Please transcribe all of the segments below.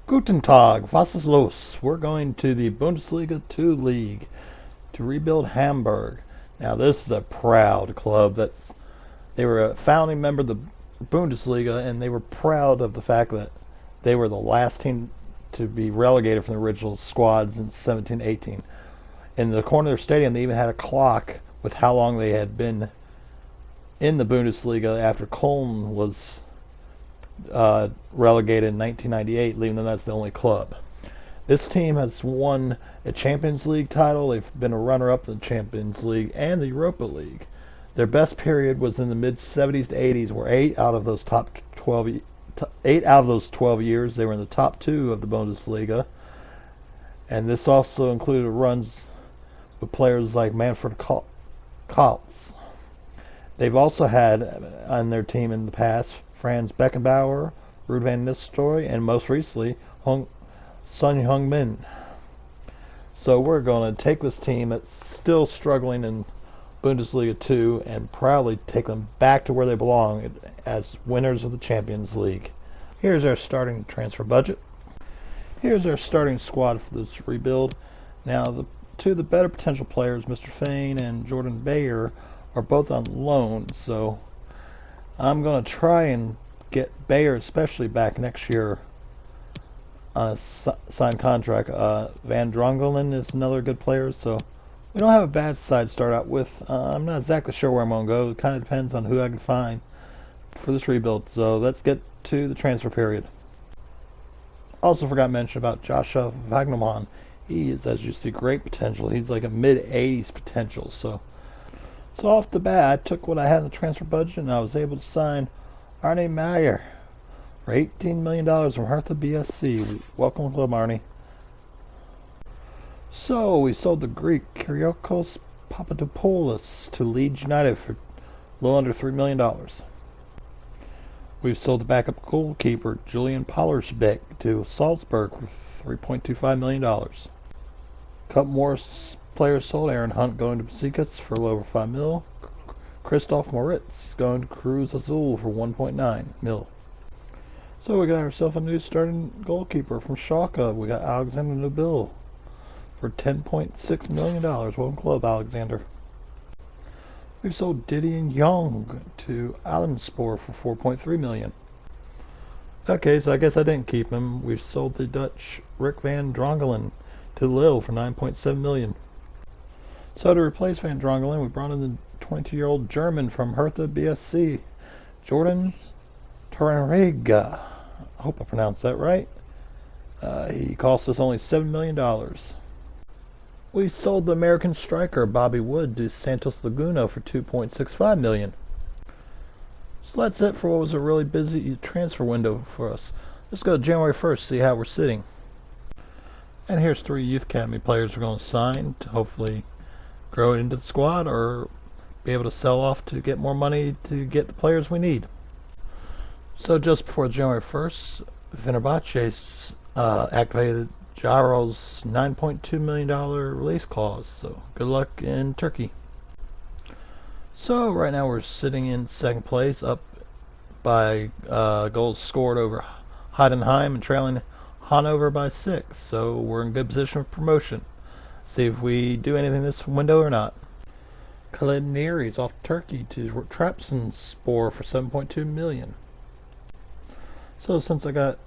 Guten Tag, was ist los? We're going to the Bundesliga 2 League to Rebuild Hamburg. Now this is a proud club. They were a founding member of the Bundesliga, and they were proud of the fact that they were the last team to be relegated from the original squads in 17-18. In the corner of their stadium, they even had a clock with how long they had been in the Bundesliga after Köln was relegated in 1998, leaving them as the only club. This team has won a Champions League title. They've been a runner-up in the Champions League and the Europa League. Their best period was in the mid-70s to 80s, where 8 out of those 12 years they were in the top 2 of the Bundesliga. And this also included runs with players like Manfred Kaltz. They've also had on their team in the past Franz Beckenbauer, Ruud van Nistelrooy, and most recently Son Heung-min. So we're going to take this team that's still struggling in Bundesliga 2 and proudly take them back to where they belong as winners of the Champions League. Here's our starting transfer budget. Here's our starting squad for this rebuild. Now, two of the better potential players, Mr. Fain and Jordan Bayer, are both on loan, so I'm going to try and get Bayer especially back next year on a signed contract. Van Drongelen is another good player, so we don't have a bad side to start out with. I'm not exactly sure where I'm going to go. It kind of depends on who I can find for this rebuild. So let's get to the transfer period. Also forgot to mention about Joshua Wagnermann. He is, as you see, great potential. He's like a mid-80s potential. So off the bat, I took what I had in the transfer budget and I was able to sign Arne Meyer for $18 million from Hertha BSC. Welcome to the club, Arne. So we sold the Greek Kyriakos Papadopoulos to Leeds United for a little under $3 million. We've sold the backup goalkeeper Julian Pollersbeck to Salzburg for $3.25 million. Couple more players sold. Aaron Hunt going to Besiktas for a little over $5 million. Christoph Moritz going to Cruz Azul for $1.9 million. So we got ourselves a new starting goalkeeper from Schalke. We got Alexander Nubel for $10.6 million. Welcome club, Alexander. We've sold Didier Young to Alanspor for $4.3 million. Okay, so I guess I didn't keep him. We've sold the Dutch Rick van Drongelen to Lille for $9.7 million. So to replace Van Drongelen, we brought in the 22-year-old German from Hertha BSC, Jordan Torreira. I hope I pronounced that right. He cost us only $7 million. We sold the American striker Bobby Wood to Santos Laguna for $2.65 million. So that's it for what was a really busy transfer window for us. Let's go to January 1st, see how we're sitting. And here's 3 Youth Academy players we're going to sign to hopefully grow it into the squad or be able to sell off to get more money to get the players we need. So just before January 1st, Fenerbahce activated Jaro's $9.2 million release clause. So good luck in Turkey. So right now we're sitting in second place, up by goals scored over Heidenheim and trailing Hanover by 6. So we're in good position for promotion. See if we do anything this window or not. Kalineri's off Turkey to Trabzonspor for $7.2 million. So since I got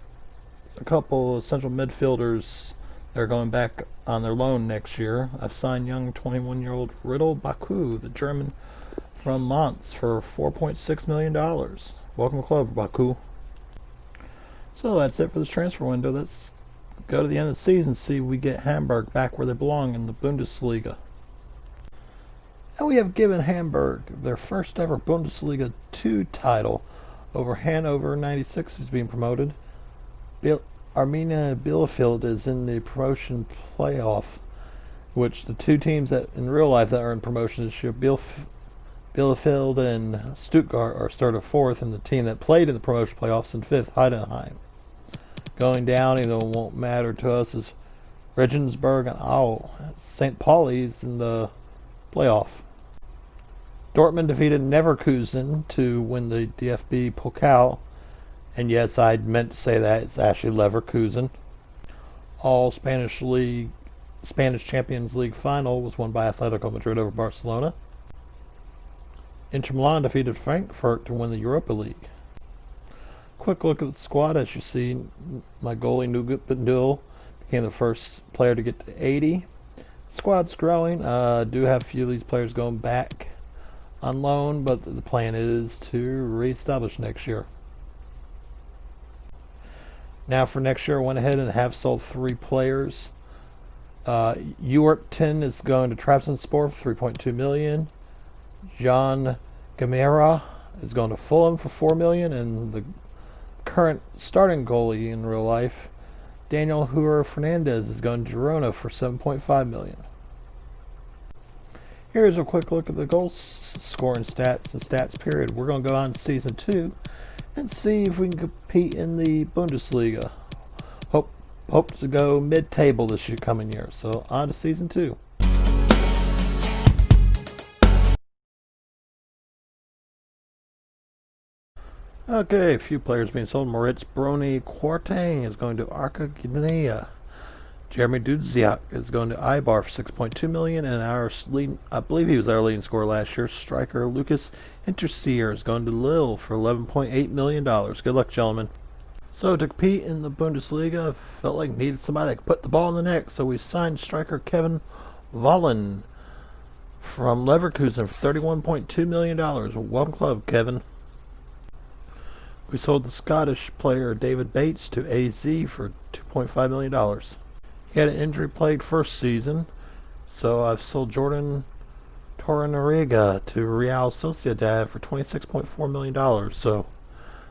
a couple of central midfielders that are going back on their loan next year, I've signed young 21-year-old Riddle Baku, the German from Mainz, for $4.6 million. Welcome to club, Baku. So that's it for this transfer window. Let's go to the end of the season, see if we get Hamburg back where they belong in the Bundesliga. And we have given Hamburg their first ever Bundesliga 2 title over Hannover 96, who's being promoted. Arminia Bielefeld is in the promotion playoff, which the 2 teams that in real life that are in promotion this year, Bielefeld and Stuttgart, are started 4th, and the team that played in the promotion playoffs in 5th, Heidenheim. Going down, even though it won't matter to us, is Regensburg and Aue. St. Pauli's in the playoff. Dortmund defeated Leverkusen to win the DFB Pokal. And yes, I meant to say that. It's actually Leverkusen. All Spanish Champions League final was won by Atletico Madrid over Barcelona. Inter Milan defeated Frankfurt to win the Europa League. Quick look at the squad. As you see, my goalie Nugent became the first player to get to 80. Squad's growing. Do have a few of these players going back on loan, but the plan is to reestablish next year. Now for next year, I went ahead and have sold 3 players. Uwerton is going to Trabzonspor for $3.2 million. John Gamera is going to Fulham for $4 million, and the current starting goalie in real life, Daniel Huer Fernandez, is going to Girona for $7.5 million. Here's a quick look at the goal scoring stats and stats period. We're going to go on to season 2 and see if we can compete in the Bundesliga. Hope to go mid-table this year, coming year. So on to season 2. Okay, a few players being sold. Moritz Brony Quartang is going to Arca Guinea. Jeremy Dudziak is going to Eibar for $6.2 million, and I believe he was our leading scorer last year. Striker Lucas Intercier is going to Lille for $11.8 million. Good luck, gentlemen. So to compete in the Bundesliga, I felt like needed somebody that could put the ball in the net, so we signed striker Kevin Vollen from Leverkusen for $31.2 million. Welcome club, Kevin. We sold the Scottish player David Bates to AZ for $2.5 million. He had an injury-plagued first season, so I've sold Jordan Torunariga to Real Sociedad for $26.4 million. So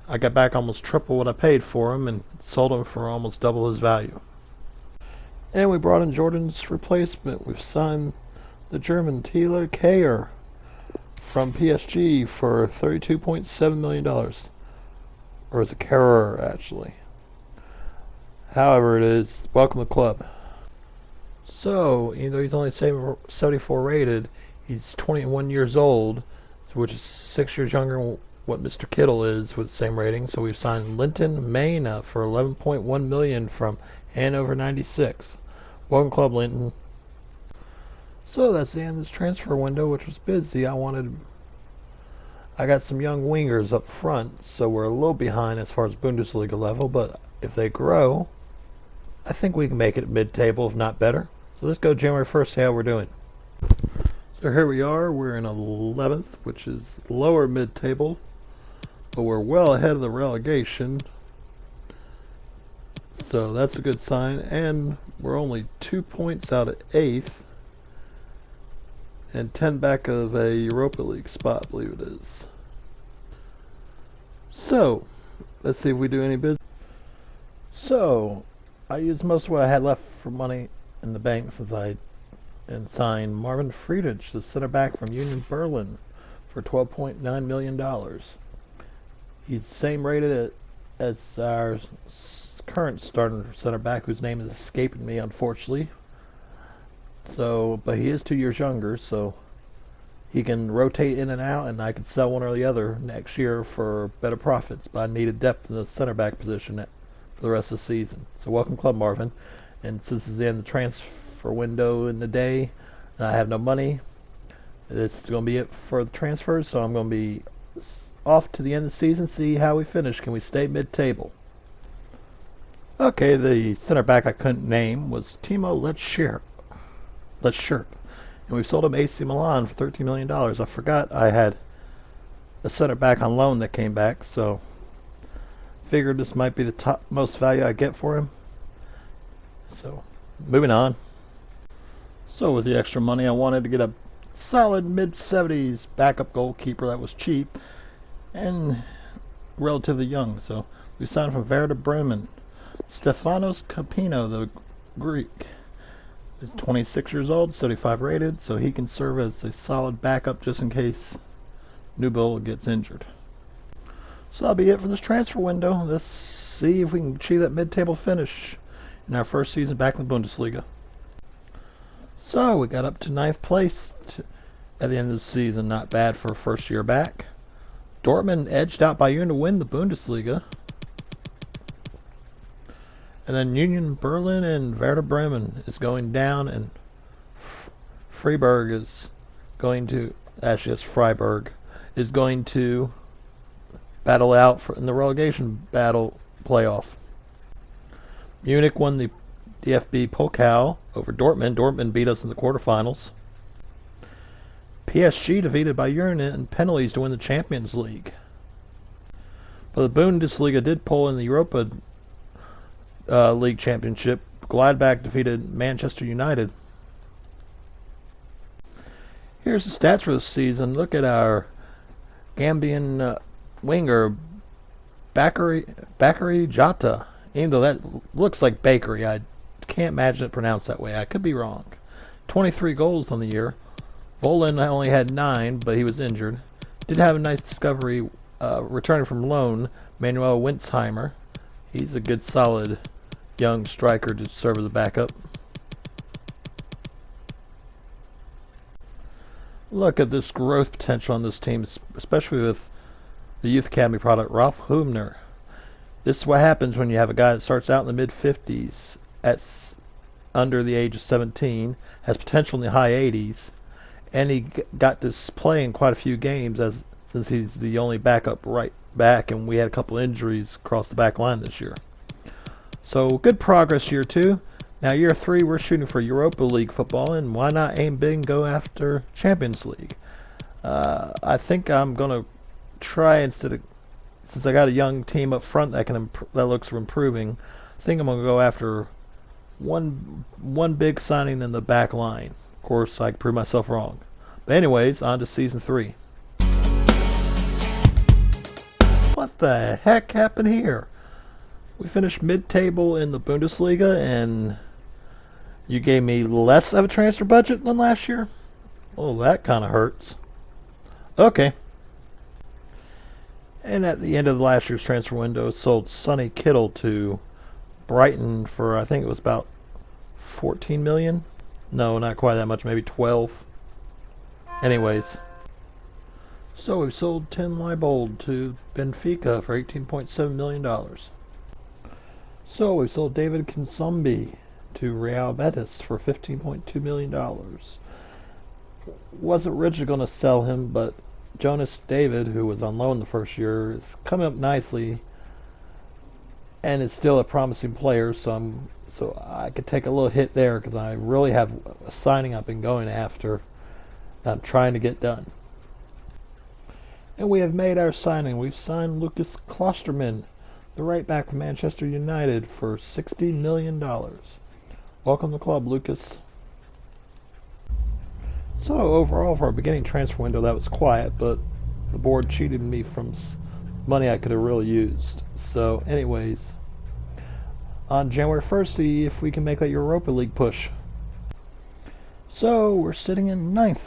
I got back almost triple what I paid for him and sold him for almost double his value. And we brought in Jordan's replacement. We've signed the German Taylor Kayer from PSG for $32.7 million. Or is it Karer, actually? However it is, welcome to the club. So, even though he's only 74 rated, he's 21 years old, which is 6 years younger than what Mr. Kittle is with the same rating. So we've signed Linton Mayna for $11.1 million from Hanover 96. Welcome club, Linton. So that's the end of this transfer window, which was busy. I got some young wingers up front, so we're a little behind as far as Bundesliga level, but if they grow, I think we can make it mid-table, if not better. So let's go January 1st, see how we're doing. So here we are. We're in 11th, which is lower mid-table, but we're well ahead of the relegation. So that's a good sign, and we're only 2 points out of 8th, and 10 back of a Europa League spot, I believe it is. So, let's see if we do any business. So, I used most of what I had left for money in the bank and signed Marvin Friedrich, the center back from Union Berlin, for $12.9 million. He's the same rated as our current starting center back, whose name is escaping me, unfortunately. So, but he is 2 years younger, so he can rotate in and out, and I can sell one or the other next year for better profits. But I needed depth in the center back position for the rest of the season. So welcome club, Marvin. And since it's the end of the transfer window in the day, and I have no money, this is going to be it for the transfers. So I'm going to be off to the end of the season, see how we finish. Can we stay mid-table? Okay, the center back I couldn't name was Timo Letschert. And we sold him AC Milan for $13 million. I forgot I had a center back on loan that came back, so figured this might be the top most value I get for him. So, moving on. So with the extra money, I wanted to get a solid mid-70s backup goalkeeper that was cheap and relatively young. So we signed from Werder Bremen Stefanos Capino, the Greek. He's 26 years old, 75 rated, so he can serve as a solid backup just in case Newbill gets injured. So that'll be it for this transfer window. Let's see if we can achieve that mid-table finish in our first season back in the Bundesliga. So we got up to 9th place at the end of the season. Not bad for a first year back. Dortmund edged out Bayern to win the Bundesliga. And then Union Berlin and Werder Bremen is going down, and Freiburg is going to, actually it's Freiburg, is going to battle out in the relegation battle playoff. Munich won the DFB Pokal over Dortmund. Dortmund beat us in the quarterfinals. PSG defeated Bayern in penalties to win the Champions League. But the Bundesliga did pull in the Europa League Championship. Gladbach defeated Manchester United. Here's the stats for the season. Look at our Gambian winger, Bakary Jata. Even though that looks like bakery, I can't imagine it pronounced that way. I could be wrong. 23 goals on the year. Volin only had 9, but he was injured. Did have a nice discovery returning from loan, Manuel Winsheimer. He's a good, solid young striker to serve as a backup. Look at this growth potential on this team, especially with the Youth Academy product, Ralph Humner. This is what happens when you have a guy that starts out in the mid-50s, at under the age of 17, has potential in the high 80s, and he got to play in quite a few games since he's the only backup right back, and we had a couple injuries across the back line this year. So good progress year 2. Now year 3 we're shooting for Europa League football, and why not aim big and go after Champions League? I think I'm gonna try, since I got a young team up front that looks improving, I think I'm gonna go after one big signing in the back line. Of course, I can prove myself wrong. But anyways, on to season 3. What the heck happened here? We finished mid-table in the Bundesliga, and you gave me less of a transfer budget than last year? Oh, that kind of hurts. Okay. And at the end of last year's transfer window, sold Sonny Kittle to Brighton for, I think it was about 14 million. No, not quite that much, maybe 12. Anyways. So we've sold Tim Leibold to Benfica for $18.7 million. So we've sold David Kinsombi to Real Betis for $15.2 million. Wasn't originally going to sell him, but Jonas David, who was on loan the first year, is coming up nicely and is still a promising player, so I could take a little hit there because I really have a signing I've been going after that I'm trying to get done. And we have made our signing. We've signed Lucas Klosterman, the right back from Manchester United, for $60 million. Welcome to the club, Lucas. So overall, for our beginning transfer window, that was quiet, but the board cheated me from money I could have really used. So anyways, on January 1st, see if we can make that Europa League push. So we're sitting in 9th.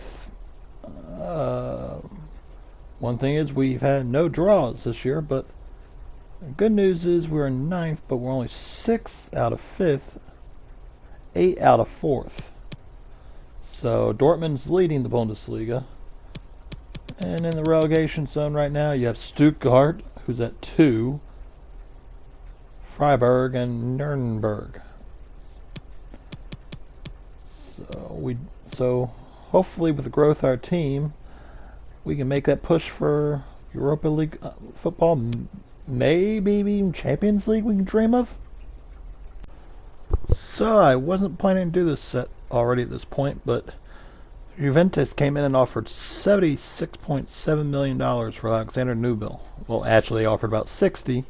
One thing is we've had no draws this year, but the good news is we're in 9th, but we're only 6th out of 5th, 8 out of 4th. So Dortmund's leading the Bundesliga. And in the relegation zone right now, you have Stuttgart, who's at 2, Freiburg, and Nuremberg. So hopefully with the growth of our team, we can make that push for Europa League football. Maybe even Champions League we can dream of. So I wasn't planning to do this set already at this point, but Juventus came in and offered $76.7 million for Alexander Nubel. Well, actually they offered about 60,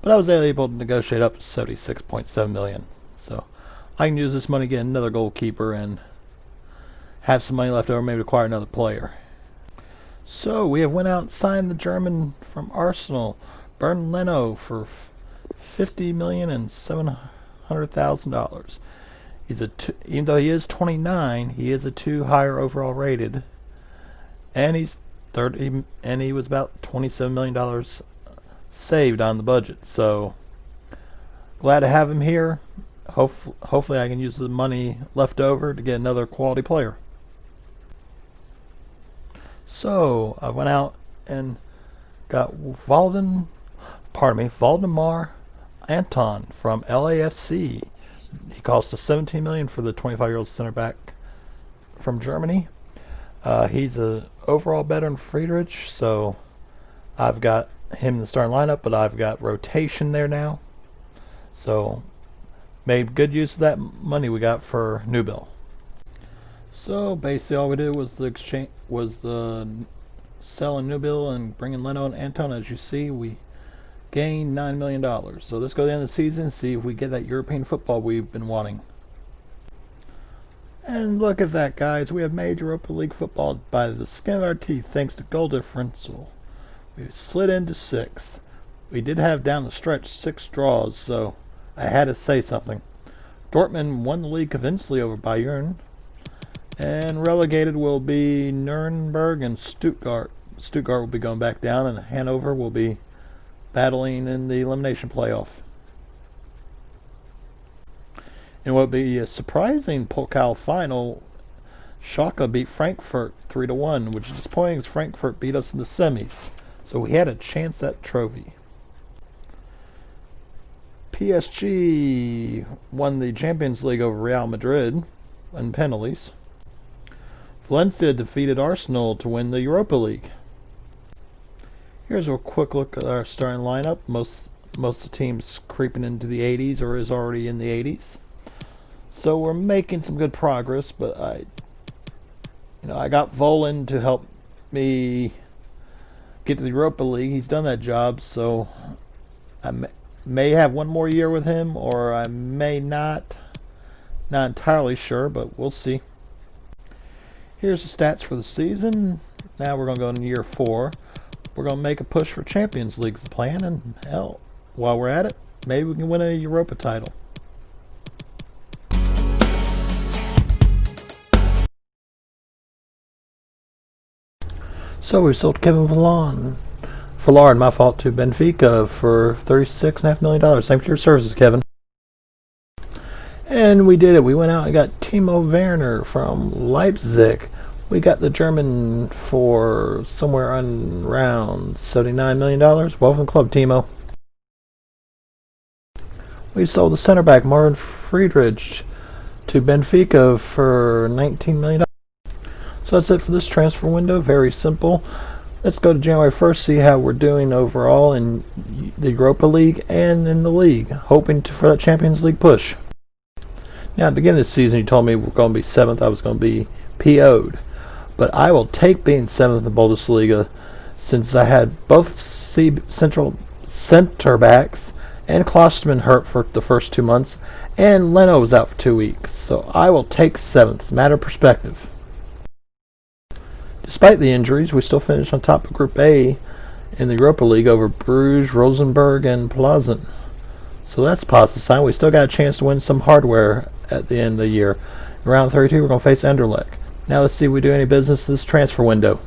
but I was able to negotiate up to $76.7 million. So I can use this money to get another goalkeeper and have some money left over, maybe acquire another player. So we have went out and signed the German from Arsenal, Bernd Leno, for $50,700,000. He's even though he is 29, he is a 2 higher overall rated, and he's 30, and he was about $27 million saved on the budget. So glad to have him here. Hopefully I can use the money left over to get another quality player. So I went out and got Waldemar Anton from LAFC. He cost us 17 million for the 25-year-old center back from Germany. He's a overall better than Friedrich, so I've got him in the starting lineup, but I've got rotation there now. So made good use of that money we got for Newbill. So basically all we did was the exchange, was the selling Newbill and bringing Leno and Anton. As you see, we gained $9 million. So let's go to the end of the season and see if we get that European football we've been wanting. And look at that, guys. We have made Europa League football by the skin of our teeth thanks to goal differential. We slid into 6th. We did have down the stretch 6 draws, so I had to say something. Dortmund won the league convincingly over Bayern. And relegated will be Nuremberg and Stuttgart. Stuttgart will be going back down, and Hanover will be battling in the elimination playoff. In what will be a surprising Pokal final, Schalke beat Frankfurt 3-1, which is disappointing as Frankfurt beat us in the semis. So we had a chance at trophy. PSG won the Champions League over Real Madrid in penalties. Valencia defeated Arsenal to win the Europa League. Here's a quick look at our starting lineup. Most of the teams creeping into the 80s or is already in the 80s. So we're making some good progress, but I got Volan to help me get to the Europa League. He's done that job, so I may have one more year with him, or I may not. Not entirely sure, but we'll see. Here's the stats for the season. Now we're going to go into year 4. We're going to make a push for Champions League is the plan, and hell, while we're at it, maybe we can win a Europa title. So we sold Kevin Villard, my fault, to Benfica for $36.5 million. Thanks for your services, Kevin. And we did it. We went out and got Timo Werner from Leipzig. We got the German for somewhere around $79 million. Welcome club, Timo. We sold the center back Marvin Friedrich to Benfica for $19 million. So that's it for this transfer window. Very simple. Let's go to January 1st, see how we're doing overall in the Europa League and in the league, hoping for that Champions League push. Now, at the beginning of the season, you told me we're going to be 7th. I was going to be PO'd. But I will take being 7th in the Bundesliga since I had both central center backs and Klosterman hurt for the first 2 months, and Leno was out for 2 weeks. So I will take 7th. It's a matter of perspective. Despite the injuries, we still finished on top of Group A in the Europa League over Bruges, Rosenborg, and Plazen. So that's a positive sign. We still got a chance to win some hardware at the end of the year. In round 32, we're going to face Anderlecht. Now let's see if we do any business this transfer window.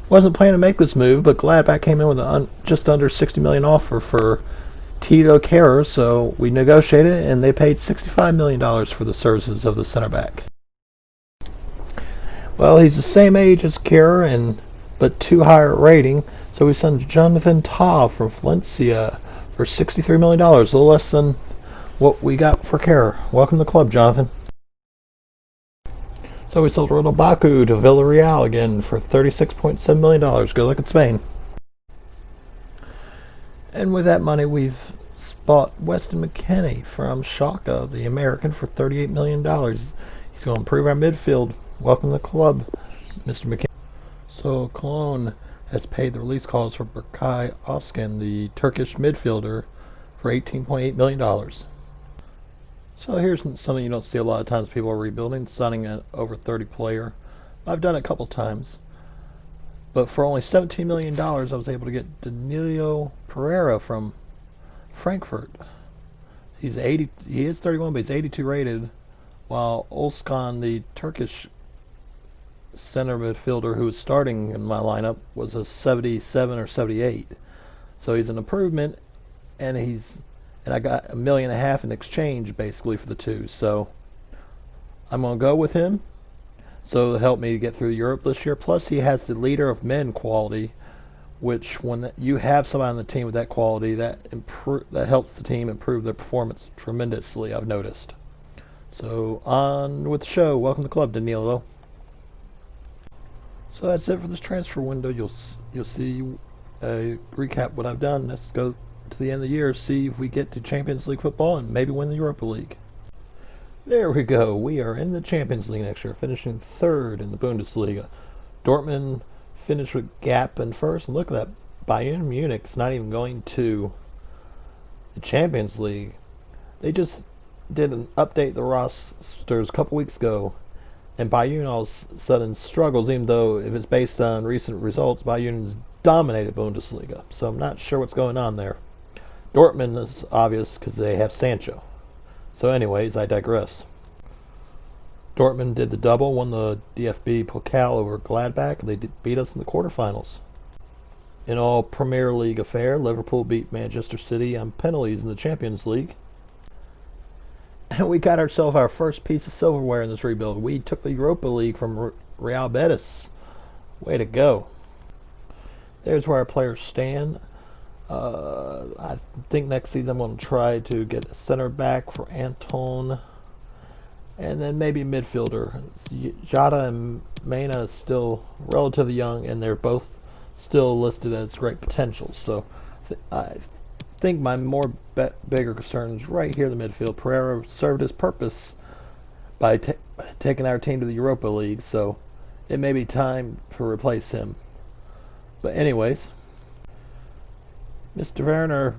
Wasn't planning to make this move, but Gladbach came in with a just under $60 million offer for Tito Kehrer, so we negotiated, and they paid $65 million for the services of the center back. Well, he's the same age as Kehrer, but too higher rating, so we sent Jonathan Tah from Valencia for $63 million, a little less than what we got for Kehrer. Welcome to the club, Jonathan. So we sold Ronald Baku to Villarreal again for $36.7 million. Good luck in Spain. And with that money, we've bought Weston McKennie from Schalke, the American, for $38 million. He's going to improve our midfield. Welcome to the club, Mr. McKennie. So Cologne has paid the release clause for Berkay Özcan, the Turkish midfielder, for $18.8 million. So here's something you don't see a lot of times. People are rebuilding, signing an over 30 player. I've done it a couple times. But for only $17 million, I was able to get Danilo Pereira from Frankfurt. He is 31, but he's 82 rated, while Özcan, the Turkish center midfielder who was starting in my lineup, was a 77 or 78. So he's an improvement, and I got $1.5 million in exchange basically for the two. So I'm going to go with him. So it'll help me get through Europe this year. Plus he has the leader of men quality which when you have somebody on the team with that quality, that helps the team improve their performance tremendously, I've noticed. So on with the show. Welcome to the club, Danilo. So that's it for this transfer window. You'll see a recap what I've done. Let's go to the end of the year, see if we get to Champions League football and maybe win the Europa League. There we go. We are in the Champions League next year, finishing third in the Bundesliga. Dortmund finished with gap in first, and look at that. Bayern Munich's not even going to the Champions League. They just did an update the rosters a couple weeks ago, and Bayern all of a sudden struggles, even though if it's based on recent results, Bayern's dominated Bundesliga. So I'm not sure what's going on there. Dortmund is obvious because they have Sancho. So anyways, I digress. Dortmund did the double, won the DFB Pokal over Gladbach. They beat us in the quarterfinals. In all Premier League affair, Liverpool beat Manchester City on penalties in the Champions League. And we got ourselves our first piece of silverware in this rebuild. We took the Europa League from Real Betis. Way to go. There's where our players stand. I think next season I'm going to try to get a center back for Anton, and then maybe a midfielder. Jota and Mena is still relatively young, and they're both still listed as great potential. So I think my bigger concern is right here in the midfield. Pereira served his purpose by taking our team to the Europa League, so it may be time to replace him. But anyways, Mr. Werner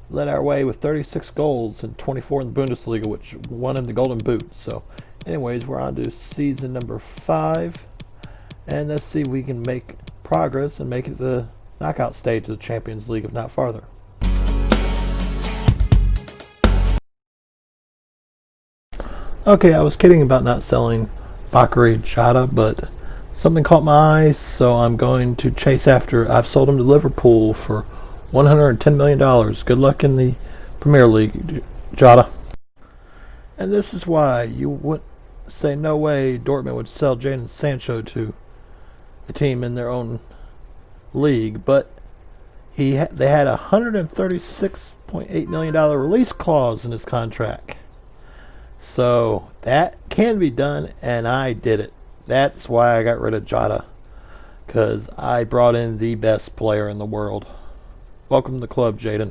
led our way with 36 goals and 24 in the Bundesliga, which won him the Golden Boot. So anyways, we're on to season number 5, and let's see if we can make progress and make it to the knockout stage of the Champions League, if not farther. Okay, I was kidding about not selling Bakary Jota, but something caught my eye, so I'm going to chase after. I've sold him to Liverpool for $110 million. Good luck in the Premier League, Jota. And this is why you would say no way Dortmund would sell Jadon Sancho to a team in their own league, but they had a $136.8 million release clause in his contract. So that can be done, and I did it. That's why I got rid of Jota, because I brought in the best player in the world. Welcome to the club, Jadon.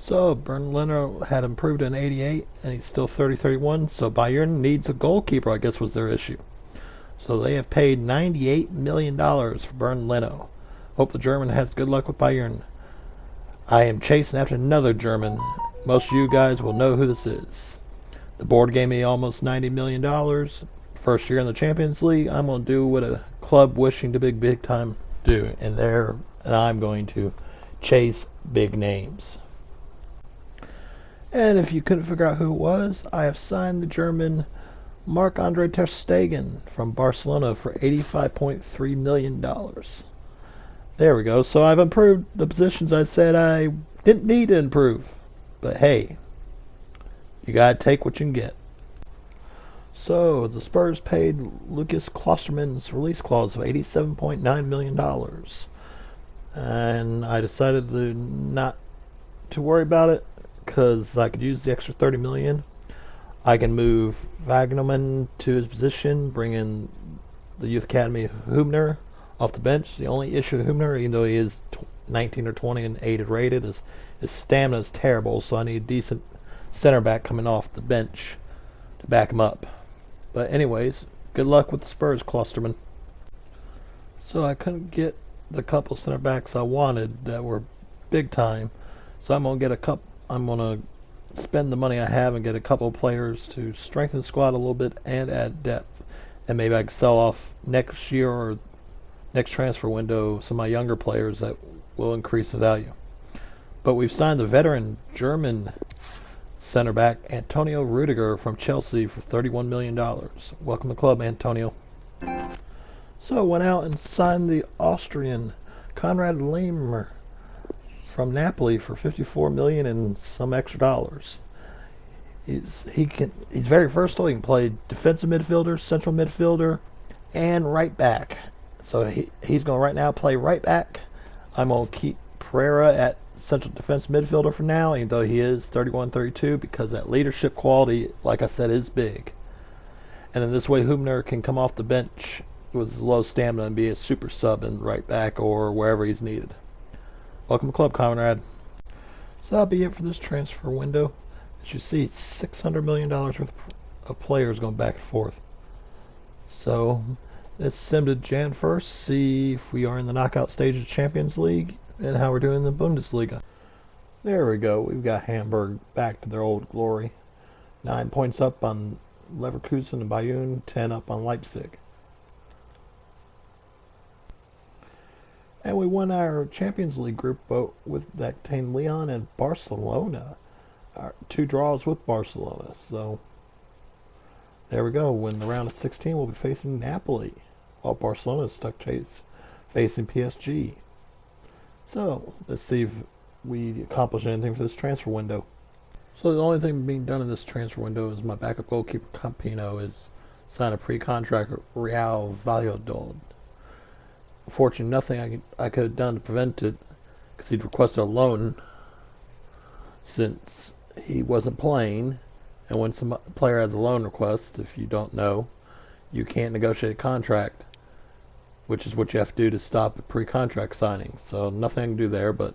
So Bernd Leno had improved in 88, and he's still 30-31. So Bayern needs a goalkeeper, I guess, was their issue. So they have paid $98 million for Bernd Leno. Hope the German has good luck with Bayern. I am chasing after another German. Most of you guys will know who this is. The board gave me almost $90 million. First year in the Champions League. I'm going to do what a club wishing to big time do, and I'm going to chase big names. And if you couldn't figure out who it was, I have signed the German Marc-Andre ter Stegen from Barcelona for $85.3 million. There we go. So I've improved the positions I said I didn't need to improve. But hey, you gotta take what you can get. So the Spurs paid Lucas Klosterman's release clause of $87.9 million. And I decided not to worry about it because I could use the extra $30 million. I can move Wagnerman to his position, bring in the Youth Academy Hübner off the bench. The only issue with Hübner, even though he is 19 or 20 and 8 rated, is his stamina is terrible, so I need a decent center back coming off the bench to back him up. But anyways, good luck with the Spurs, Klosterman. So I couldn't get the couple center backs I wanted that were big time, so I'm gonna spend the money I have and get a couple of players to strengthen the squad a little bit and add depth. And maybe I can sell off next year or next transfer window some of my younger players that will increase the value. But we've signed the veteran German center back Antonio Rudiger from Chelsea for $31 million. Welcome to the club, Antonio. So I went out and signed the Austrian Konrad Laimer from Napoli for $54 million and some extra dollars. He's very versatile. He can play defensive midfielder, central midfielder, and right back. So he's going to right now play right back. I'm going to keep Pereira at central defense midfielder for now, even though he is 31-32, because that leadership quality, like I said, is big. And then this way Hubner can come off the bench with low stamina and be a super sub in right back or wherever he's needed. Welcome to the club, Conrad. So that'll be it for this transfer window. As you see, $600 million worth of players going back and forth. So let's sim to Jan 1st, see if we are in the knockout stage of Champions League and how we're doing in the Bundesliga. There we go. We've got Hamburg back to their old glory. 9 points up on Leverkusen and Bayern, 10 up on Leipzig. And we won our Champions League group with that contained Lyon and Barcelona. Our 2 draws with Barcelona. So there we go. In the round of 16, we'll be facing Napoli, while Barcelona is stuck facing PSG. So let's see if we accomplish anything for this transfer window. So the only thing being done in this transfer window is my backup goalkeeper Campino is signed a pre-contract with Real Valladolid. Unfortunately, nothing I could have done to prevent it, because he'd requested a loan since he wasn't playing. And when some player has a loan request, if you don't know, you can't negotiate a contract, which is what you have to do to stop a pre-contract signing. So nothing I can do there, but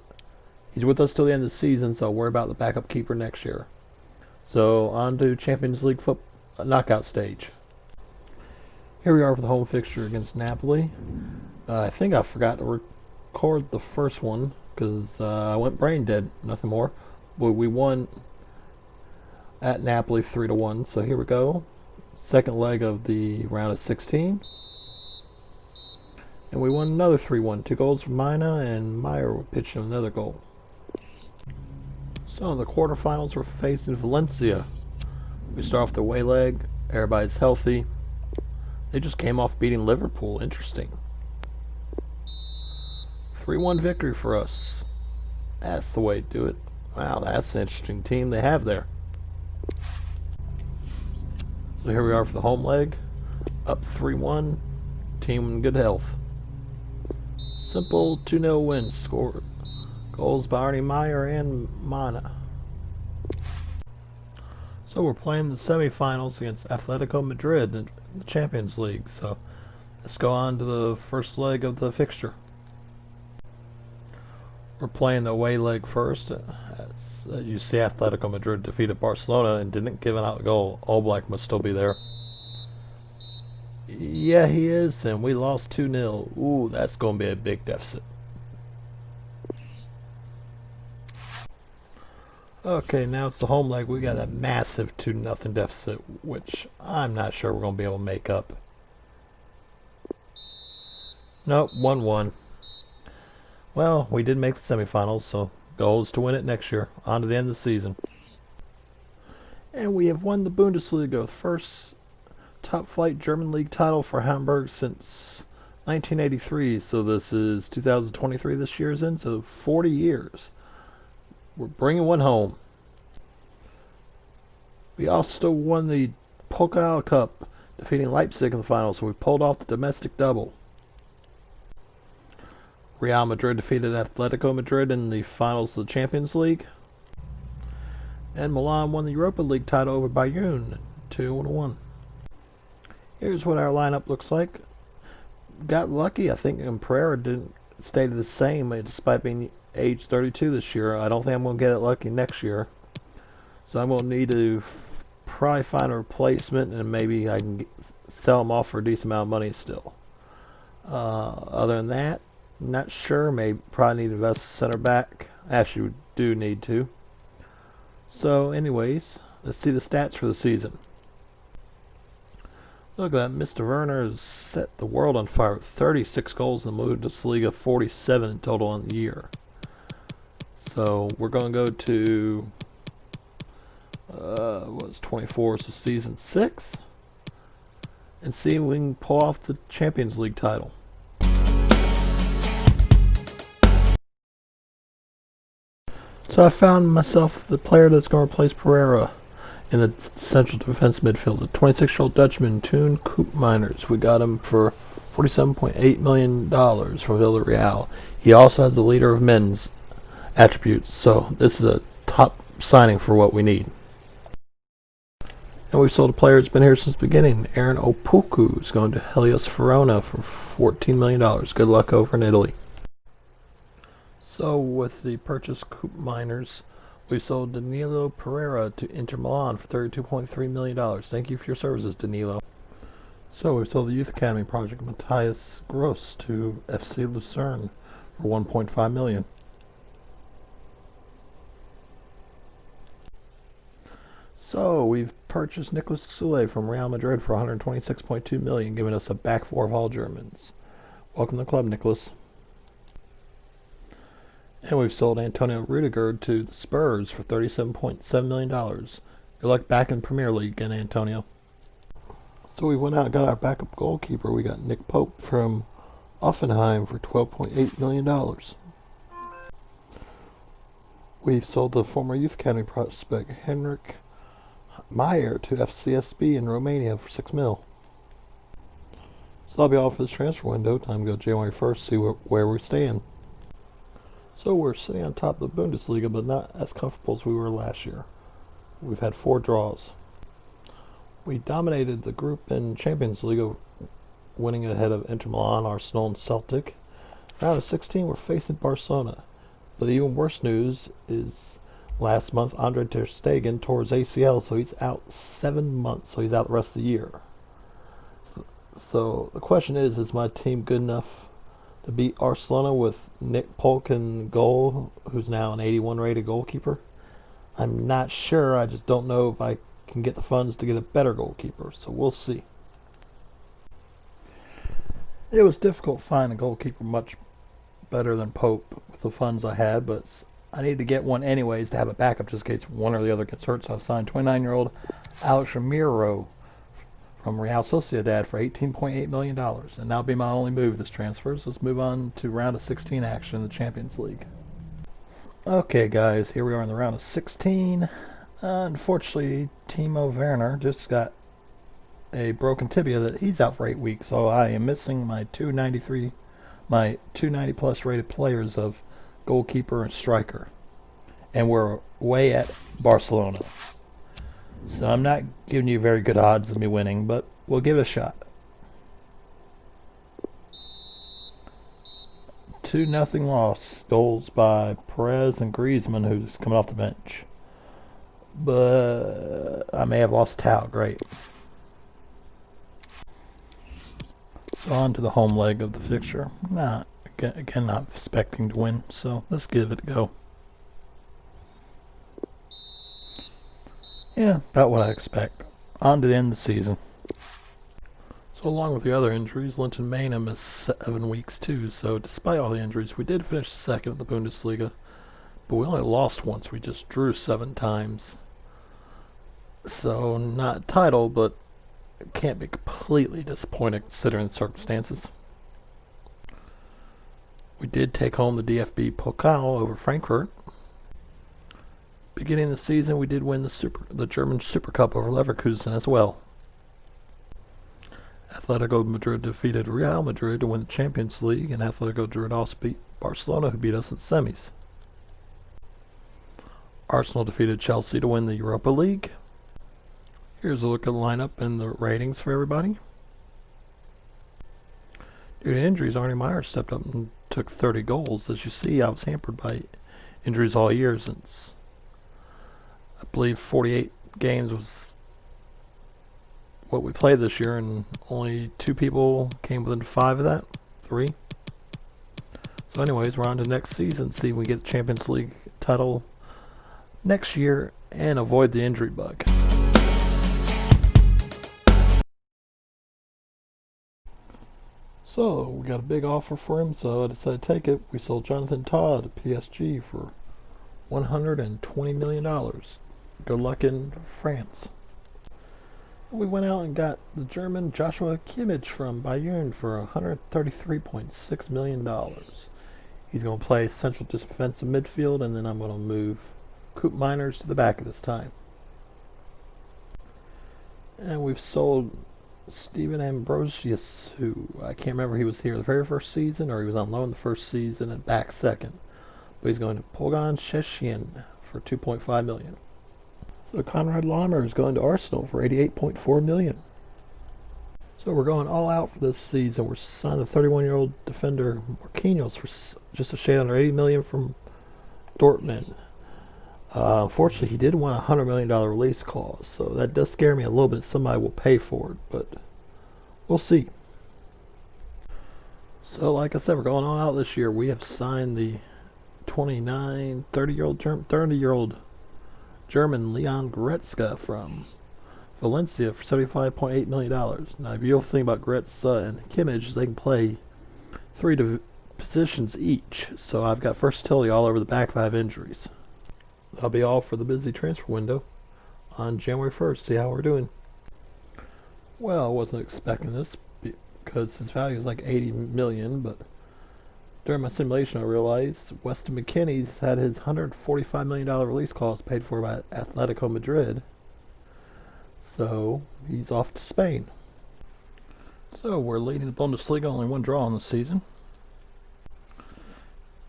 he's with us till the end of the season, so I'll worry about the backup keeper next year. So on to Champions League knockout stage. Here we are for the home fixture against Napoli. I think I forgot to record the first one because I went brain dead, nothing more. But we won at Napoli 3-1. So here we go. Second leg of the round of 16. And we won another 3-1. 2 goals from Mina, and Meyer pitched in another goal. So in the quarterfinals, we're facing Valencia. We start off the away leg. Everybody's healthy. They just came off beating Liverpool. Interesting. 3-1 victory for us. That's the way to do it. Wow, that's an interesting team they have there. So here we are for the home leg. Up 3-1. Team in good health. Simple 2-0 win. Scored goals by Arnie Meyer and Mana. So we're playing the semifinals against Atletico Madrid in the Champions League. So let's go on to the first leg of the fixture. We're playing the away leg first. As you see, Atletico Madrid defeated Barcelona and didn't give out a goal. Oblak must still be there. Yeah, he is, and we lost 2-0. Ooh, that's going to be a big deficit. Okay, now it's the home leg. We got a massive 2-0 deficit, which I'm not sure we're going to be able to make up. Nope, 1-1. Well, we did make the semifinals, so goal is to win it next year. On to the end of the season. And we have won the Bundesliga, first top-flight German league title for Hamburg since 1983. So this is 2023 this year's in, so 40 years. We're bringing one home. We also won the Pokal Cup, defeating Leipzig in the final, so we pulled off the domestic double. Real Madrid defeated Atletico Madrid in the finals of the Champions League. And Milan won the Europa League title over Bayern 2-1. Here's what our lineup looks like. Got lucky, I think, and Pereira didn't stay the same despite being age 32 this year. I don't think I'm going to get it lucky next year. So I'm going to need to probably find a replacement, and maybe I can sell him off for a decent amount of money still. Other than that, not sure. Probably need to invest in center back. Actually, we do need to. So anyways, let's see the stats for the season. Look at that. Mr. Werner has set the world on fire with 36 goals in the Bundesliga, 47 in total on the year. So we're going to go to what's 24 so season 6 and see if we can pull off the Champions League title. So I found myself the player that's going to replace Pereira in the central defense midfield, the 26-year-old Dutchman, Toon Koopmeiners. We got him for $47.8 million from Villarreal. He also has the leader of men's attributes, so this is a top signing for what we need. And we've sold a player who's been here since the beginning. Aaron Opoku is going to Helios Verona for $14 million. Good luck over in Italy. So with the purchase Coop Miners, we sold Danilo Pereira to Inter Milan for $32.3 million. Thank you for your services, Danilo. So we sold the Youth Academy project Matthias Gross to FC Lucerne for $1.5 million. So we've purchased Nicolas Soule from Real Madrid for $126.2 million, giving us a back four of all Germans. Welcome to the club, Nicolas. And we've sold Antonio Rudiger to the Spurs for $37.7 million. Good luck back in Premier League again, Antonio. So we went out and got our backup goalkeeper. We got Nick Pope from Offenheim for $12.8 million. We've sold the former Youth Academy prospect Henrik Meyer to FCSB in Romania for $6 million. So that'll be all for this transfer window. Time to go January 1st, see where we stand. So we're sitting on top of the Bundesliga, but not as comfortable as we were last year. We've had 4 draws. We dominated the group in Champions League, winning ahead of Inter Milan, Arsenal, and Celtic. Round of 16, we're facing Barcelona. But the even worse news is last month, Andre ter Stegen tore his ACL, so he's out 7 months, so he's out the rest of the year. So the question is my team good enough to beat Barcelona with Nick Polk in goal, who's now an 81 rated goalkeeper? I'm not sure. I just don't know if I can get the funds to get a better goalkeeper, so we'll see. It was difficult finding a goalkeeper much better than Pope with the funds I had, but I need to get one anyways to have a backup just in case one or the other gets hurt. So I signed 29-year-old Alex Ramiro from Real Sociedad for $18.8 million. And that'll be my only move this transfer. So let's move on to round of 16 action in the Champions League. Okay, guys, here we are in the round of 16. Unfortunately, Timo Werner just got a broken tibia that he's out for 8 weeks. So I am missing my 290 plus rated players of goalkeeper and striker, and we're way at Barcelona, so I'm not giving you very good odds of me winning, but we'll give it a shot. 2-0 loss, goals by Perez and Griezmann, who's coming off the bench, but I may have lost Tao. Great. So on to the home leg of the fixture. Again, not expecting to win, so let's give it a go. Yeah, about what I expect. On to the end of the season. So along with the other injuries, Linton Maynham is 7 weeks too, so despite all the injuries, we did finish second in the Bundesliga, but we only lost once. We just drew 7 times. So not a title, but it can't be completely disappointed considering the circumstances. We did take home the DFB Pokal over Frankfurt. Beginning of the season, we did win the German Super Cup over Leverkusen as well. Atletico Madrid defeated Real Madrid to win the Champions League, and Atletico Madrid also beat Barcelona, who beat us in the semis. Arsenal defeated Chelsea to win the Europa League. Here's a look at the lineup and the ratings for everybody. Due to injuries, Arnie Meyer stepped up and took 30 goals. As you see, I was hampered by injuries all year since I believe 48 games was what we played this year, and only 2 people came within 5 of that. 3. So anyways, we're on to next season, see if we get the Champions League title next year and avoid the injury bug. So we got a big offer for him, so I decided to take it. We sold Jonathan Todd to PSG for $120 million. Good luck in France. We went out and got the German Joshua Kimmich from Bayern for $133.6 million. He's going to play central defensive midfield, and then I'm going to move Coop Miners to the back of this time. And we've sold Steven Ambrosius, who I can't remember he was here the very first season or he was on loan the first season and back second. But he's going to Pogoń Szczecin for $2.5 million. So Konrad Laimer is going to Arsenal for $88.4 million. So we're going all out for this season. We're signing the 31-year-old defender Marquinhos for just a shade under $80 million from Dortmund. Unfortunately, he did want a $100 million release clause, so that does scare me a little bit. Somebody will pay for it, but we'll see. So, like I said, we're going all out this year. We have signed the 30-year-old German Leon Goretzka from Valencia for $75.8 million. Now, if you'll think about Goretzka and Kimmich, they can play three positions each. So I've got versatility all over the back if I have injuries. That'll be all for the busy transfer window on January 1st. See how we're doing. Well, I wasn't expecting this because his value is like $80 million, but during my simulation I realized Weston McKennie's had his $145 million release clause paid for by Atletico Madrid. So he's off to Spain. So we're leading the Bundesliga, only one draw on the season.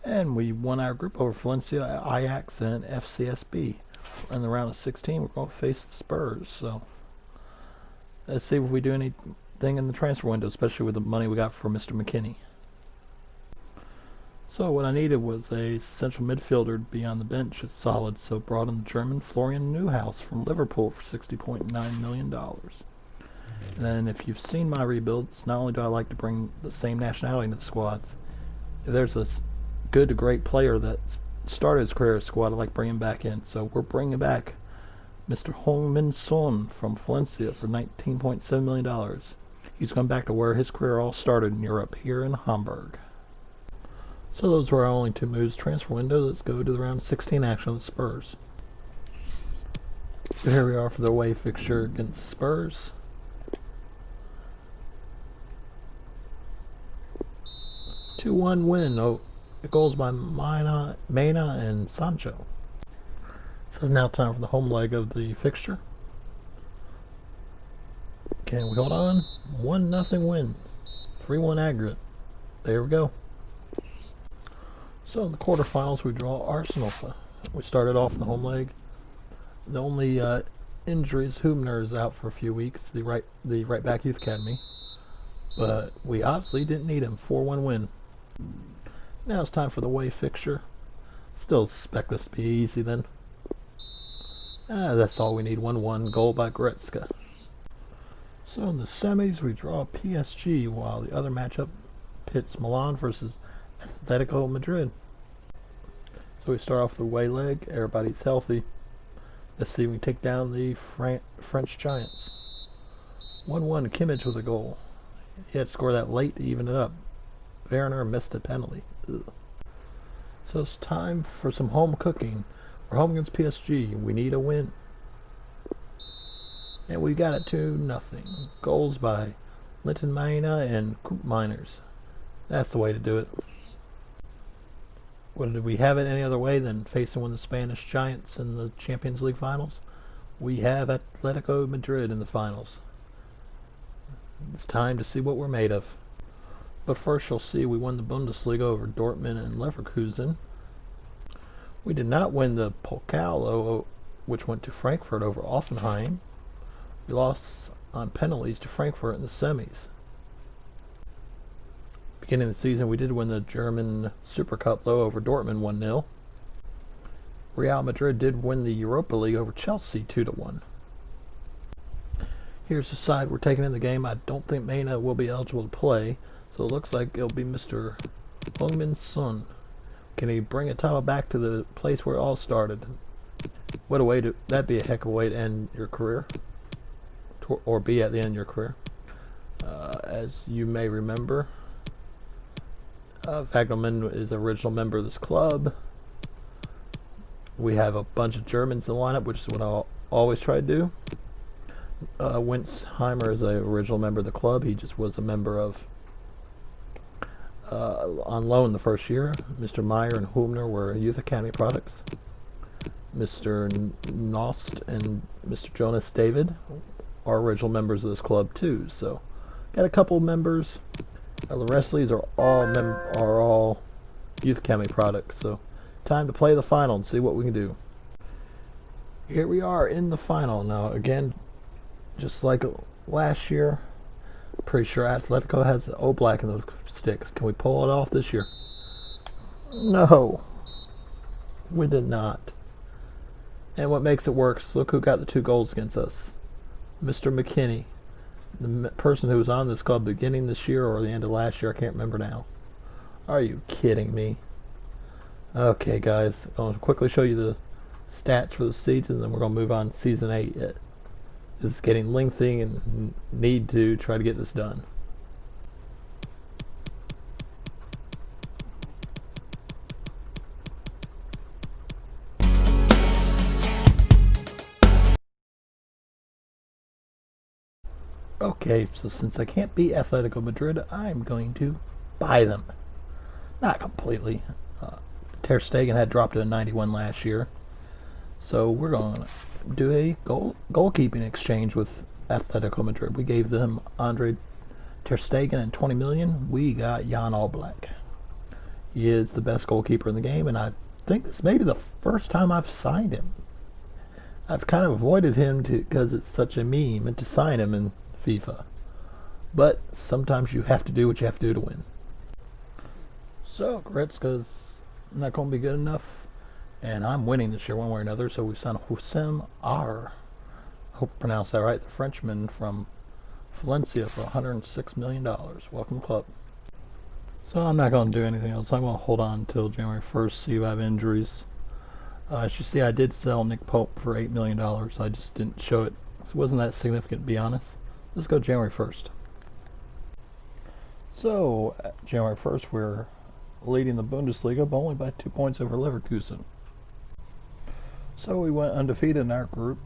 And we won our group over Valencia, Ajax, and FCSB. In the round of 16, we're going to face the Spurs. So let's see if we do anything in the transfer window, especially with the money we got for Mr. McKennie. So what I needed was a central midfielder to be on the bench. It's solid, so brought in the German Florian Neuhaus from Liverpool for $60.9 million. And then if you've seen my rebuilds, not only do I like to bring the same nationality into the squads, if there's a good to great player that started his career as squad, I like bringing back in. So we're bringing back Mr. Heung-min Son from Valencia for $19.7 million. He's gone back to where his career all started in Europe, here in Hamburg. So those were our only two moves transfer window. Let's go to the round of 16 action of the Spurs. So here we are for the away fixture against Spurs. – 2-1 win. Oh, goals by Mena and Sancho. So it's now time for the home leg of the fixture. Can we hold on? 1-0 win. 3-1 aggregate. There we go. So in the quarterfinals we draw Arsenal. We started off in the home leg. The only injury is Hübner is out for a few weeks, the right back youth academy. But we obviously didn't need him. 4-1 win. Now it's time for the away fixture. Still expect this to be easy then. That's all we need. 1-1 goal by Goretzka. So in the semis we draw PSG, while the other matchup pits Milan versus Atletico Madrid. So we start off the away leg. Everybody's healthy. Let's see if we can take down the French Giants. 1-1 Kimmich with a goal. He had to score that late to even it up. Werner missed a penalty. Ugh. So it's time for some home cooking. We're home against PSG. We need a win. And we got it 2-0. Goals by Linton Mena and Coop Miners. That's the way to do it. Would we have it any other way than facing one of the Spanish Giants in the Champions League finals? We have Atletico Madrid in the finals. It's time to see what we're made of. But first you'll see we won the Bundesliga over Dortmund and Leverkusen. We did not win the Pokal, which went to Frankfurt over Offenheim. We lost on penalties to Frankfurt in the semis. Beginning of the season, we did win the German Super Cup though over Dortmund 1-0. Real Madrid did win the Europa League over Chelsea 2-1. Here's the side we're taking in the game. I don't think Mena will be eligible to play, so it looks like it'll be Mr. Heung-min Son. Can he bring a title back to the place where it all started? What a way to, that'd be a heck of a way to end your career, or be at the end of your career. As you may remember, Vagelman is an original member of this club. We have a bunch of Germans in the lineup, which is what I always try to do. Winsheimer is an original member of the club. He just was a member of on loan the first year. Mr. Meyer and Hübner were youth academy products. Mr. Nost and Mr. Jonas David are original members of this club too. So, got a couple of members. The rest of these are all Youth Academy products. So, time to play the final and see what we can do. Here we are in the final now. Again, just like last year, pretty sure Atletico has the old black in those sticks. Can we pull it off this year? No, we did not. And what makes it worse, look who got the 2 goals against us. Mr. McKinney, the person who was on this club beginning this year or the end of last year, I can't remember now. Are you kidding me? Okay, guys, I'll quickly show you the stats for the season, and then we're going to move on to Season 8. This is getting lengthy and need to try to get this done. Okay, so since I can't beat Atletico Madrid, I'm going to buy them. Not completely. Ter Stegen had dropped to a 91 last year. So we're going to do a goalkeeping exchange with Atletico Madrid. We gave them Andre Ter Stegen and 20 million. We got Jan Oblak. He is the best goalkeeper in the game, and I think this may be the first time I've signed him. I've kind of avoided him because it's such a meme and to sign him in FIFA. But sometimes you have to do what you have to do to win. So Goretzka's not going to be good enough, and I'm winning this year one way or another. So we've signed Houssem R. I hope I pronounced that right. The Frenchman from Valencia for $106 million. Welcome club. So I'm not going to do anything else. I'm going to hold on until January 1st, see if I have injuries. As you see, I did sell Nick Pope for $8 million. I just didn't show it. It wasn't that significant, to be honest. Let's go January 1st. So, January 1st, we're leading the Bundesliga, but only by 2 points over Leverkusen. So we went undefeated in our group,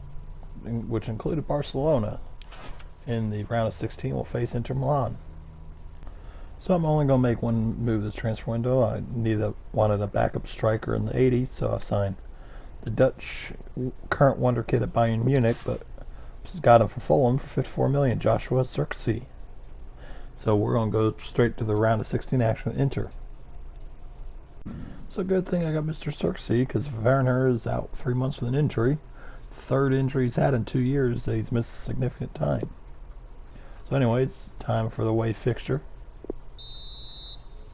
which included Barcelona. In the round of 16, we'll face Inter Milan. So I'm only going to make one move this transfer window. I wanted a backup striker in the 80s, so I signed the Dutch current wonder kid at Bayern Munich, but got him from Fulham for $54 million, Joshua Zirkzee. So we're going to go straight to the round of 16 action with Inter. So good thing I got Mr. Zirkzee, because Werner is out 3 months with an injury. Third injury he's had in 2 years that he's missed significant time. So anyway, it's time for the away fixture.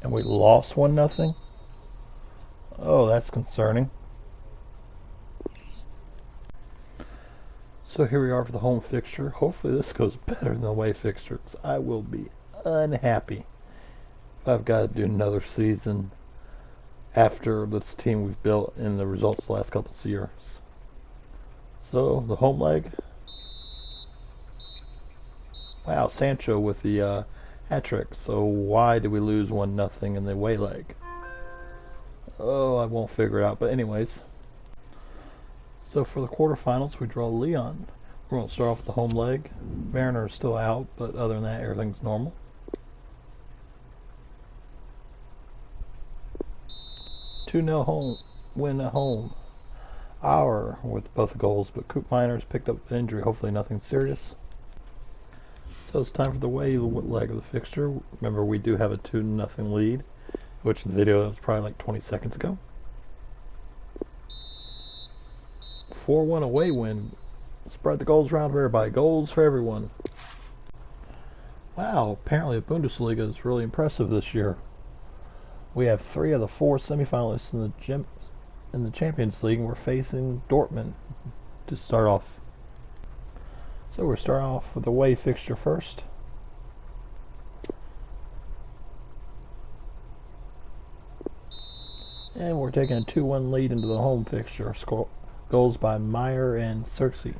And we lost 1-0. Oh, that's concerning. So here we are for the home fixture. Hopefully this goes better than the away fixture, because I will be unhappy if I've got to do another season after this team we've built and the results the last couple of years. So the home leg. Wow, Sancho with the hat trick. So why did we lose 1-0 in the away leg? Oh, I won't figure it out. But anyways. So for the quarterfinals, we draw Leon. We're going to start off with the home leg. Werner is still out, but other than that, everything's normal. Two-0 home win at home. Our with both goals, but Coop Miners picked up an injury. Hopefully nothing serious. So it's time for the away leg of the fixture. Remember, we do have a 2-0 lead, which in the video was probably like 20 seconds ago. 4-1 away win. Spread the goals around for everybody. Goals for everyone. Wow, apparently the Bundesliga is really impressive this year. We have 3 of the 4 semifinalists in the Champions League, and we're facing Dortmund to start off. So we're starting off with the away fixture first. And we're taking a 2-1 lead into the home fixture. Goals by Meyer and Zirkzee.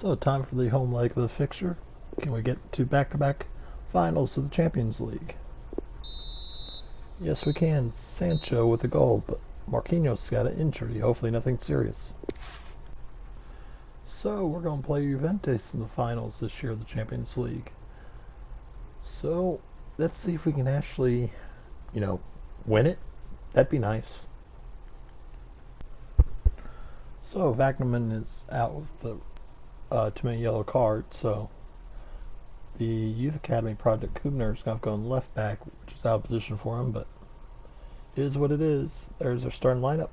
So time for the home leg of the fixture. Can we get to back-to-back finals of the Champions League? Yes, we can. Sancho with a goal, but Marquinhos got an injury. Hopefully nothing serious. So we're going to play Juventus in the finals this year of the Champions League. So let's see if we can actually, win it. That'd be nice. So Wagnerman is out with the too many yellow cards, so the Youth Academy Project Kubner is going to go in left back, which is out of position for him, but it is what it is. There's our starting lineup.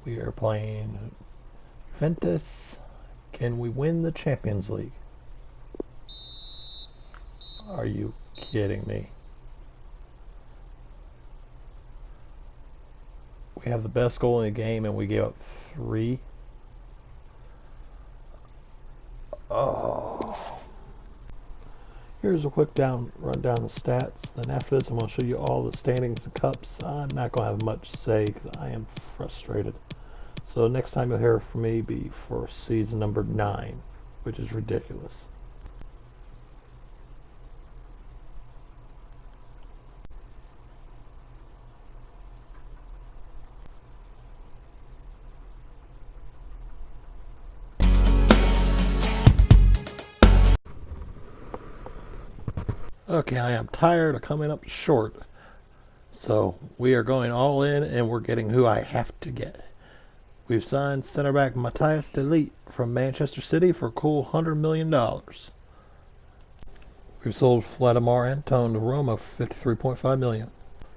We are playing Juventus. Can we win the Champions League? Are you kidding me? We have the best goal in the game and we gave up 3. Oh. Here's a quick run down the stats. Then after this, I'm going to show you all the standings and cups. I'm not going to have much to say because I am frustrated. So next time you'll hear from me be for season number 9, which is ridiculous. Okay, I am tired of coming up short. So we are going all in and we're getting who I have to get. We've signed center back Matthias de Ligt from Manchester City for a cool $100 million. We've sold Vladimir Anton to Roma for $53.5 million.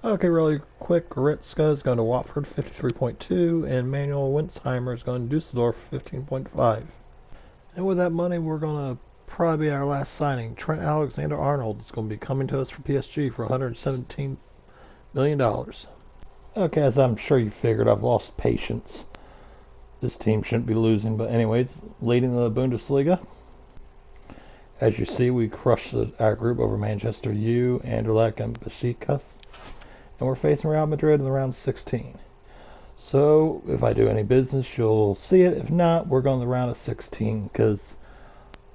Okay, really quick, Goretzka is going to Watford 53.2 and Manuel Winsheimer is going to Dusseldorf for 15.5. And with that money, we're going to probably be our last signing. Trent Alexander-Arnold is going to be coming to us for PSG for $117 million. Okay, as I'm sure you figured, I've lost patience. This team shouldn't be losing, but anyways, leading the Bundesliga. As you see, we crushed our group over Manchester U, Anderlecht, and Besiktas. And we're facing Real Madrid in the round 16. So, if I do any business, you'll see it. If not, we're going to the round of 16, because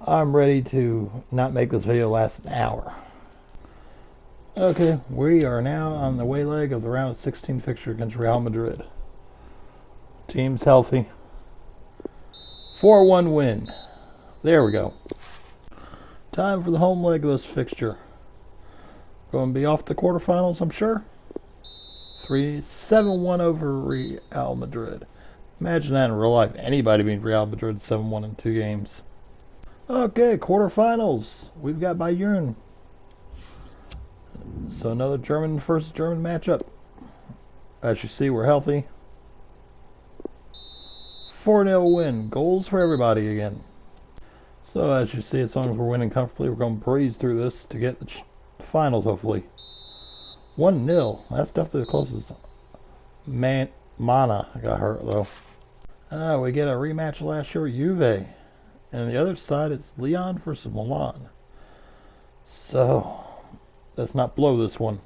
I'm ready to not make this video last an hour. Okay, we are now on the way leg of the round of 16 fixture against Real Madrid. Team's healthy. 4-1 win. There we go. Time for the home leg of this fixture. Going to be off the quarterfinals, I'm sure. 7-1 over Real Madrid. Imagine that in real life. Anybody beat Real Madrid 7-1 in 2 games. Okay, quarterfinals. We've got Bayern. So another German versus German matchup. As you see, we're healthy. 4-0 win. Goals for everybody again. So as you see, as long as we're winning comfortably, we're going to breeze through this to get the finals, hopefully. 1-0. That's definitely the closest. Mana got hurt, though. We get a rematch last year with Juve. And the other side is Lyon versus Milan. So, let's not blow this one.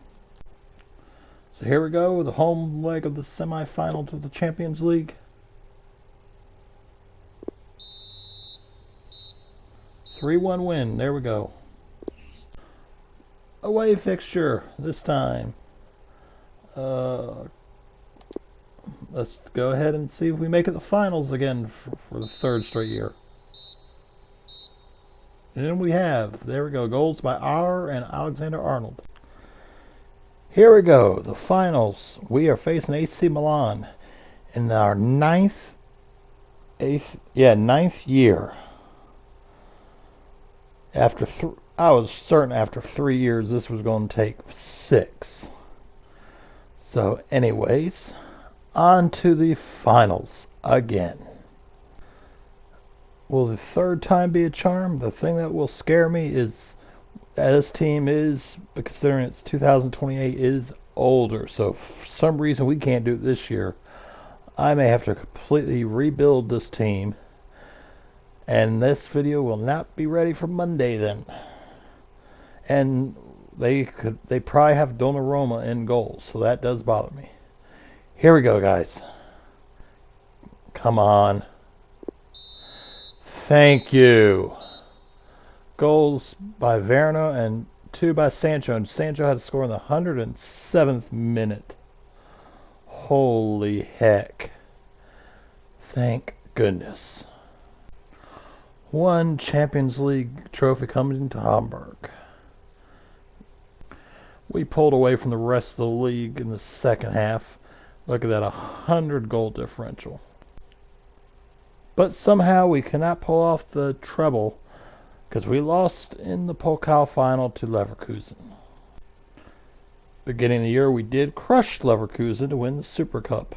So here we go, the home leg of the semi-final to the Champions League. 3-1 win, there we go. Away fixture, this time. Let's go ahead and see if we make it the finals again for the 3rd straight year. And we have, there we go, goals by R and Alexander-Arnold. Here we go, the finals. We are facing AC Milan in our ninth year. I was certain after 3 years this was going to take 6. So anyways, on to the finals again. Will the 3rd time be a charm? The thing that will scare me is that this team is, considering it's 2028, is older. So for some reason we can't do it this year. I may have to completely rebuild this team. And this video will not be ready for Monday then. And they probably have Donnarumma in goal, so that does bother me. Here we go, guys. Come on. Thank you. Goals by Werner and 2 by Sancho. And Sancho had to score in the 107th minute. Holy heck. Thank goodness. 1 Champions League trophy coming to Hamburg. We pulled away from the rest of the league in the second half. Look at that, 100 goal differential. But somehow we cannot pull off the treble because we lost in the Pokal final to Leverkusen. Beginning of the year, we did crush Leverkusen to win the Super Cup.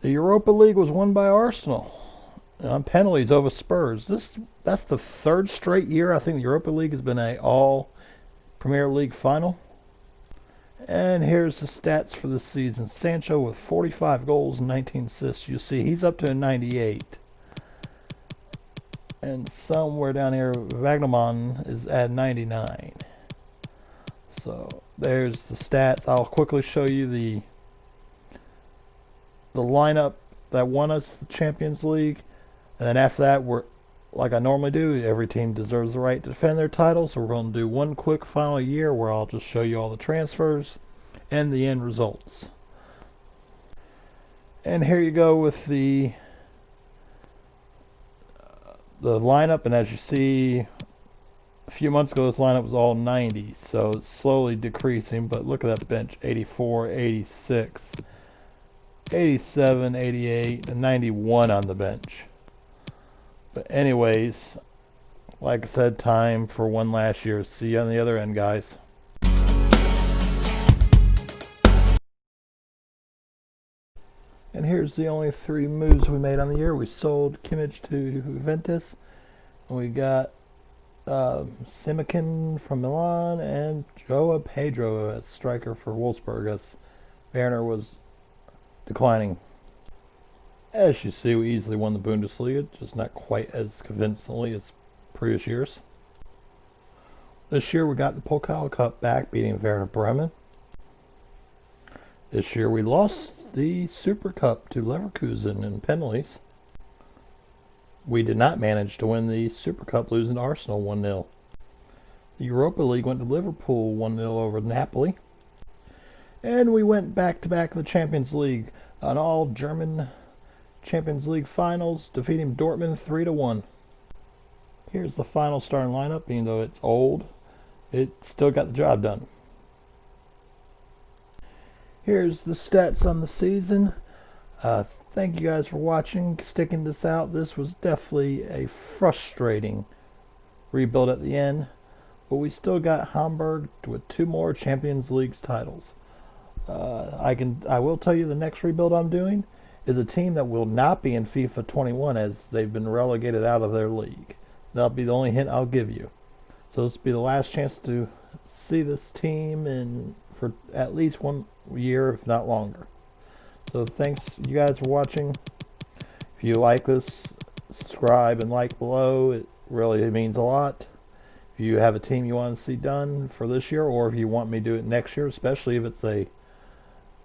The Europa League was won by Arsenal on penalties over Spurs. That's the third straight year I think the Europa League has been a all Premier League final. And here's the stats for the season. Sancho with 45 goals and 19 assists. You see he's up to a 98. And somewhere down here, Wagnerman is at 99. So there's the stats. I'll quickly show you the lineup that won us the Champions League. And then after that, we're like I normally do, every team deserves the right to defend their title. So we're going to do one quick final year where I'll just show you all the transfers and the end results. And here you go with the lineup. And as you see, a few months ago, this lineup was all 90, so it's slowly decreasing, but look at that bench, 84, 86, 87, 88, and 91 on the bench. But anyways, like I said, time for one last year. See you on the other end, guys. And here's the only three moves we made on the year. We sold Kimmich to Juventus, and we got Simikin from Milan and Joao Pedro as striker for Wolfsburg as Werner was declining. As you see, we easily won the Bundesliga, just not quite as convincingly as previous years. This year we got the Pokal Cup back, beating Werder Bremen. This year we lost the Super Cup to Leverkusen in penalties. We did not manage to win the Super Cup, losing to Arsenal 1-0. The Europa League went to Liverpool 1-0 over Napoli. And we went back-to-back in the Champions League on all German Champions League finals, defeating Dortmund 3-1. Here's the final starting lineup. Even though it's old, it still got the job done. Here's the stats on the season. Thank you guys for watching, sticking this out. This was definitely a frustrating rebuild at the end, but we still got Hamburg with 2 more Champions League titles. I will tell you the next rebuild I'm doing is a team that will not be in FIFA 21 as they've been relegated out of their league. That'll be the only hint I'll give you. So this will be the last chance to see this team for at least 1 year, if not longer. So thanks you guys for watching. If you like this, subscribe and like below. It really means a lot. If you have a team you want to see done for this year, or if you want me to do it next year, especially if it's a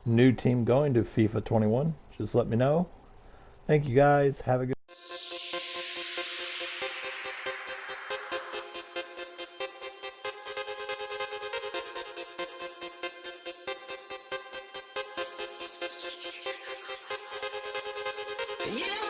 new team going to FIFA 21, just let me know. Thank you guys. Have a good Yeah.